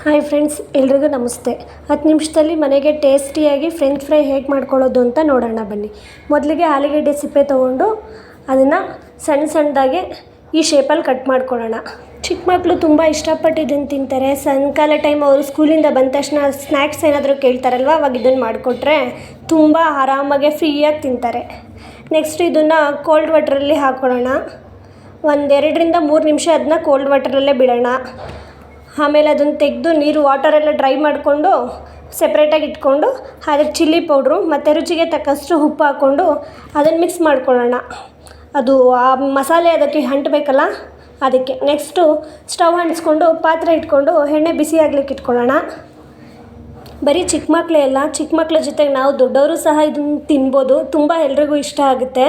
Hi friends, ಎಲ್ರಿಗೂ ನಮಸ್ತೆ. 10 ನಿಮಿಷದಲ್ಲಿ ಮನೆಗೆ ಟೇಸ್ಟಿಯಾಗಿ ಫ್ರೆಂಚ್ ಫ್ರೈ ಹೇಗೆ ಮಾಡ್ಕೊಳ್ಳೋದು ಅಂತ ನೋಡೋಣ ಬನ್ನಿ. ಮೊದಲಿಗೆ ಆಲೂಗೆಡ್ಡೆ ಸಿಪ್ಪೆ ತೊಗೊಂಡು ಅದನ್ನು ಸಣ್ಣ ಸಣ್ಣದಾಗಿ ಈ ಶೇಪಲ್ಲಿ ಕಟ್ ಮಾಡ್ಕೊಳ್ಳೋಣ. ಚಿಕ್ಕ ಮಕ್ಕಳು ತುಂಬ ಇಷ್ಟಪಟ್ಟು ಇದನ್ನು ತಿಂತಾರೆ. ಸಾಯಂಕಾಲ ಟೈಮ್ ಅವರು ಸ್ಕೂಲಿಂದ ಬಂದ ತಕ್ಷಣ ಸ್ನ್ಯಾಕ್ಸ್ ಏನಾದರೂ ಕೇಳ್ತಾರಲ್ವ, ಅವಾಗ ಇದನ್ನು ಮಾಡಿಕೊಟ್ರೆ ತುಂಬ ಆರಾಮಾಗೆ ಫ್ರೀಯಾಗಿ ತಿಂತಾರೆ. ನೆಕ್ಸ್ಟ್ ಇದನ್ನು ಕೋಲ್ಡ್ ವಾಟ್ರಲ್ಲಿ ಹಾಕ್ಕೊಳ್ಳೋಣ. 2-3 ನಿಮಿಷ ಅದನ್ನ ಕೋಲ್ಡ್ ವಾಟರಲ್ಲೇ ಬಿಡೋಣ. ಆಮೇಲೆ ಅದನ್ನು ತೆಗೆದು ನೀರು ವಾಟರೆಲ್ಲ ಡ್ರೈ ಮಾಡಿಕೊಂಡು ಸೆಪ್ರೇಟಾಗಿ ಇಟ್ಕೊಂಡು ಅದಕ್ಕೆ ಚಿಲ್ಲಿ ಪೌಡ್ರು ಮತ್ತು ರುಚಿಗೆ ತಕ್ಕಷ್ಟು ಉಪ್ಪು ಹಾಕ್ಕೊಂಡು ಅದನ್ನು ಮಿಕ್ಸ್ ಮಾಡ್ಕೊಳ್ಳೋಣ. ಅದು ಆ ಮಸಾಲೆ ಅದಕ್ಕೆ ಅಂಟಬೇಕಲ್ಲ, ಅದಕ್ಕೆ. ನೆಕ್ಸ್ಟು ಸ್ಟವ್ ಅಂಟಿಸ್ಕೊಂಡು ಪಾತ್ರೆ ಇಟ್ಕೊಂಡು ಎಣ್ಣೆ ಬಿಸಿ ಆಗ್ಲಿಕ್ಕೆ ಇಟ್ಕೊಳ್ಳೋಣ. ಬರೀ ಚಿಕ್ಕ ಮಕ್ಕಳೇ ಅಲ್ಲ, ಚಿಕ್ಕ ಮಕ್ಕಳ ಜೊತೆಗೆ ನಾವು ದೊಡ್ಡವರು ಸಹ ಇದನ್ನು ತಿನ್ಬೋದು. ತುಂಬ ಎಲ್ರಿಗೂ ಇಷ್ಟ ಆಗುತ್ತೆ,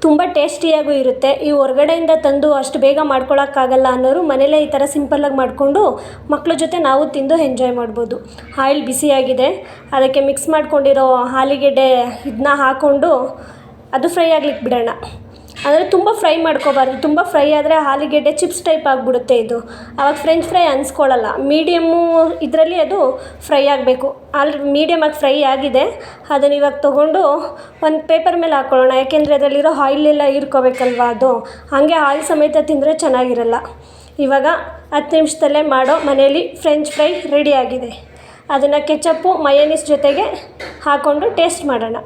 ತುಂಬ ಟೇಸ್ಟಿಯಾಗೂ ಇರುತ್ತೆ. ಈ ಹೊರಗಡೆಯಿಂದ ತಂದು ಅಷ್ಟು ಬೇಗ ಮಾಡ್ಕೊಳಕ್ಕಾಗಲ್ಲ ಅನ್ನೋರು ಮನೇಲೇ ಈ ಥರ ಸಿಂಪಲ್ಲಾಗಿ ಮಾಡಿಕೊಂಡು ಮಕ್ಕಳ ಜೊತೆ ನಾವು ತಿಂದು ಎಂಜಾಯ್ ಮಾಡ್ಬೋದು. ಆಯಿಲ್ ಬಿಸಿಯಾಗಿದೆ, ಅದಕ್ಕೆ ಮಿಕ್ಸ್ ಮಾಡ್ಕೊಂಡಿರೋ ಆಲೂಗೆಡ್ಡೆ ಇದನ್ನ ಹಾಕ್ಕೊಂಡು ಅದು ಫ್ರೈ ಆಗ್ಲಿಕ್ಕೆ ಬಿಡೋಣ. ಅಂದರೆ ತುಂಬ ಫ್ರೈ ಮಾಡ್ಕೋಬಾರ್ದು. ತುಂಬ ಫ್ರೈ ಆದರೆ ಆಲೂಗೆಡ್ಡೆ ಚಿಪ್ಸ್ ಟೈಪ್ ಆಗಿಬಿಡುತ್ತೆ. ಆವಾಗ ಫ್ರೆಂಚ್ ಫ್ರೈ ಅನಿಸ್ಕೊಳ್ಳಲ್ಲ. ಮೀಡಿಯಮ್ಮು ಇದರಲ್ಲಿ ಅದು ಫ್ರೈ ಆಗಬೇಕು. ಮೀಡಿಯಮಾಗಿ ಫ್ರೈ ಆಗಿದೆ. ಅದನ್ನು ಇವಾಗ ತೊಗೊಂಡು ಒಂದು ಪೇಪರ್ ಮೇಲೆ ಹಾಕ್ಕೊಳ್ಳೋಣ. ಯಾಕೆಂದರೆ ಅದರಲ್ಲಿರೋ ಆಯಿಲೆಲ್ಲ ಹೀರ್ಕೋಬೇಕಲ್ವ, ಅದು ಹಾಗೆ ಆಯಿಲ್ ಸಮೇತ ತಿಂದರೆ ಚೆನ್ನಾಗಿರಲ್ಲ. ಇವಾಗ 10 ನಿಮಿಷದಲ್ಲೇ ಮಾಡೋ ಮನೇಲಿ ಫ್ರೆಂಚ್ ಫ್ರೈ ರೆಡಿಯಾಗಿದೆ. ಅದನ್ನು ಕೆಚಪ್ಪು ಮಯೋನೀಸ್ ಜೊತೆಗೆ ಹಾಕ್ಕೊಂಡು ಟೇಸ್ಟ್ ಮಾಡೋಣ.